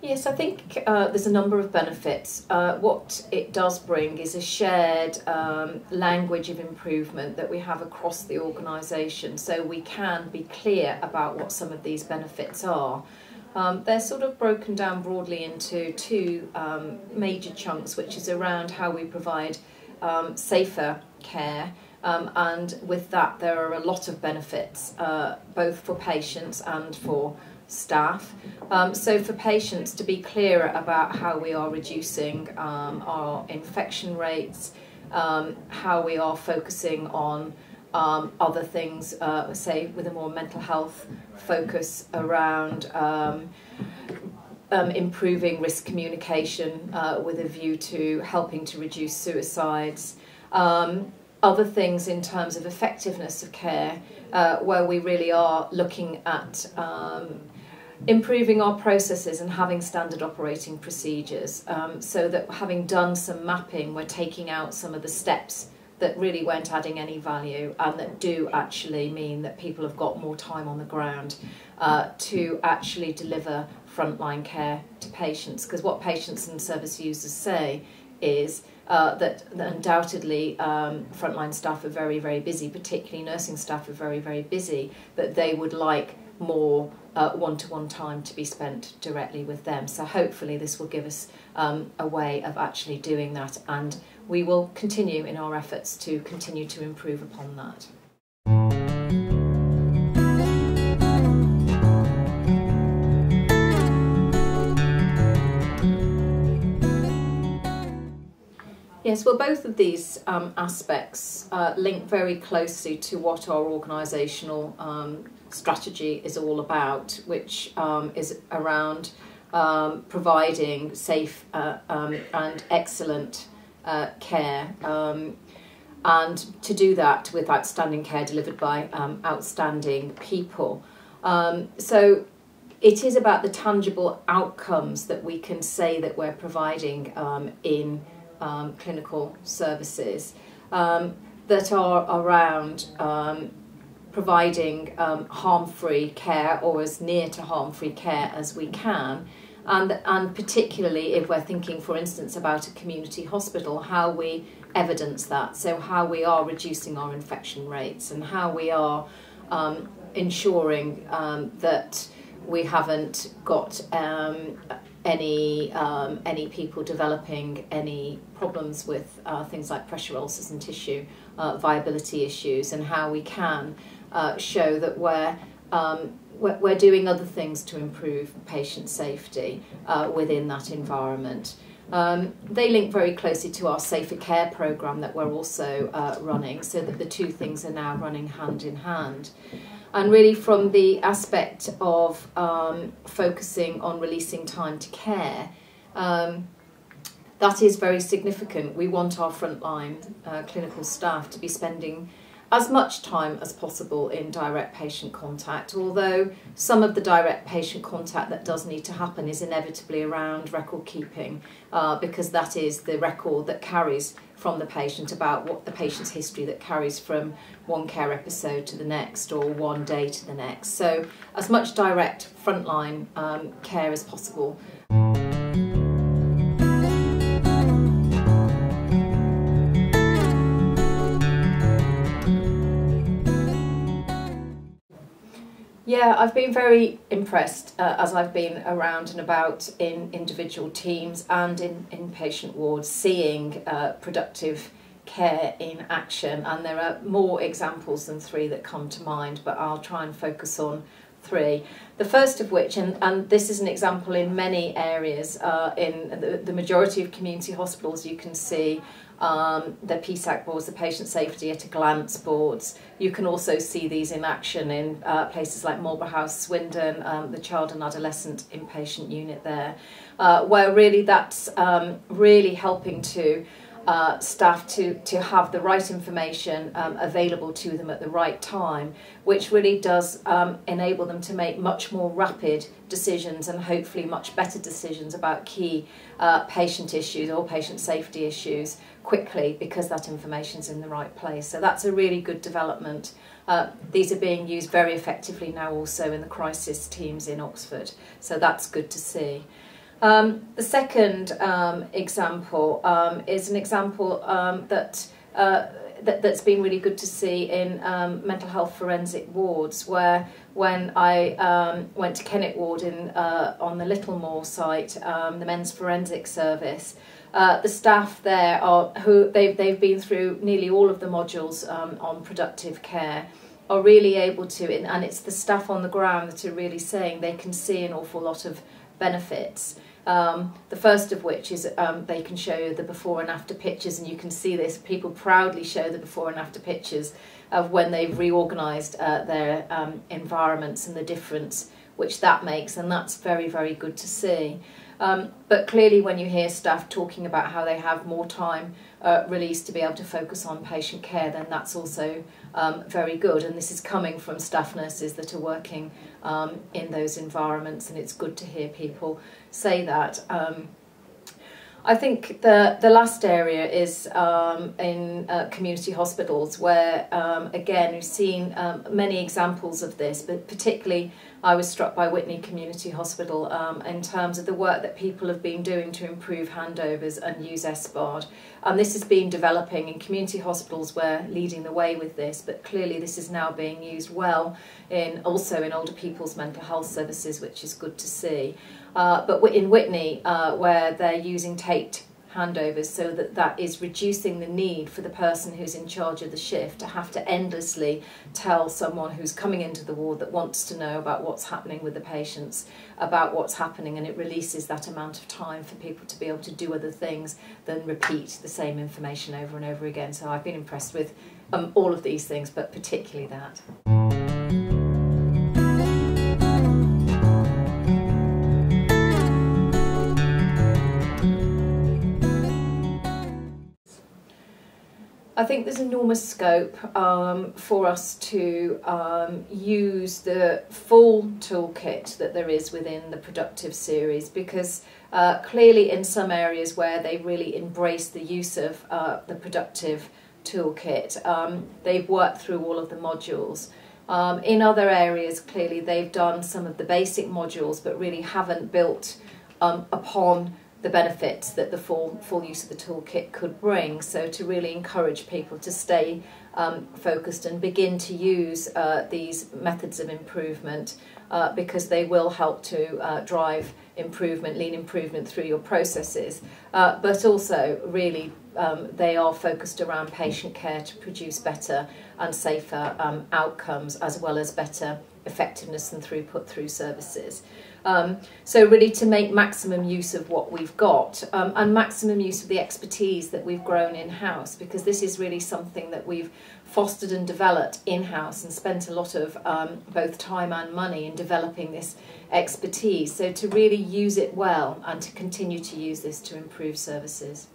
Yes, I think there's a number of benefits. What it does bring is a shared language of improvement that we have across the organisation, so we can be clear about what some of these benefits are. They're sort of broken down broadly into two major chunks, which is around how we provide safer care, and with that there are a lot of benefits, both for patients and for staff. So for patients, to be clearer about how we are reducing our infection rates, how we are focusing on other things, say with a more mental health focus around improving risk communication with a view to helping to reduce suicides. Other things in terms of effectiveness of care, where we really are looking at improving our processes and having standard operating procedures, so that having done some mapping, we're taking out some of the steps that really weren't adding any value and that do actually mean that people have got more time on the ground to actually deliver frontline care to patients. Because what patients and service users say is that undoubtedly frontline staff are very, very busy, particularly nursing staff are very, very busy, but they would like more one-to-one time to be spent directly with them. So hopefully this will give us a way of actually doing that, and we will continue in our efforts to continue to improve upon that. Yes, well, both of these aspects link very closely to what our organisational strategy is all about, which is around providing safe and excellent care, and to do that with outstanding care delivered by outstanding people. So it is about the tangible outcomes that we can say that we're providing in clinical services that are around providing harm-free care, or as near to harm-free care as we can, and particularly if we're thinking, for instance, about a community hospital, how we evidence that, so how we are reducing our infection rates and how we are ensuring that we haven't got any people developing any problems with things like pressure ulcers and tissue viability issues, and how we can show that we're doing other things to improve patient safety within that environment. They link very closely to our Safer Care programme that we're also running, so that the two things are now running hand in hand. And really from the aspect of focusing on releasing time to care, that is very significant. We want our frontline clinical staff to be spending as much time as possible in direct patient contact, although some of the direct patient contact that does need to happen is inevitably around record keeping, because that is the record that carries from the patient about what the patient's history that carries from one care episode to the next, or one day to the next. So as much direct frontline care as possible. Yeah, I've been very impressed as I've been around and about in individual teams and in patient wards, seeing productive care in action, and there are more examples than three that come to mind, but I'll try and focus on three. The first of which, and this is an example in many areas, in the majority of community hospitals you can see the PSAC boards, the patient safety at a glance boards. You can also see these in action in places like Marlborough House, Swindon, the child and adolescent inpatient unit there, where really that's really helping to staff to have the right information available to them at the right time, which really does enable them to make much more rapid decisions and hopefully much better decisions about key patient issues or patient safety issues quickly, because that information's in the right place. So that's a really good development. These are being used very effectively now also in the crisis teams in Oxford, so that's good to see. The second example is an example that's been really good to see in mental health forensic wards, where when I went to Kennet Ward on the Littlemore site, the men's forensic service, the staff there they've been through nearly all of the modules on productive care, are really able to, and it's the staff on the ground that are really saying they can see an awful lot of benefits. The first of which is they can show the before and after pictures, and you can see this, people proudly show the before and after pictures of when they've reorganised their environments and the difference which that makes, and that's very, very good to see. But clearly when you hear staff talking about how they have more time released to be able to focus on patient care, then that's also very good, and this is coming from staff nurses that are working in those environments, and it's good to hear people say that. I think the last area is in community hospitals, where again we've seen many examples of this, but particularly I was struck by Witney Community Hospital in terms of the work that people have been doing to improve handovers and use SBARD. And this has been developing in community hospitals, where leading the way with this, but clearly this is now being used well also in older people's mental health services, which is good to see. But in Witney, where they're using taped handovers, so that is reducing the need for the person who's in charge of the shift to have to endlessly tell someone who's coming into the ward that wants to know about what's happening with the patients, about what's happening, and it releases that amount of time for people to be able to do other things than repeat the same information over and over again. So I've been impressed with all of these things, but particularly that. I think there's enormous scope for us to use the full toolkit that there is within the Productive series, because clearly in some areas where they really embrace the use of the Productive toolkit, they've worked through all of the modules. In other areas, clearly they've done some of the basic modules but really haven't built upon the benefits that the full use of the toolkit could bring. So to really encourage people to stay focused and begin to use these methods of improvement, because they will help to drive improvement, lean improvement through your processes, but also really they are focused around patient care to produce better and safer outcomes, as well as better effectiveness and throughput through services. So really to make maximum use of what we've got, and maximum use of the expertise that we've grown in-house, because this is really something that we've fostered and developed in-house and spent a lot of both time and money in developing this expertise. So to really use it well and to continue to use this to improve services.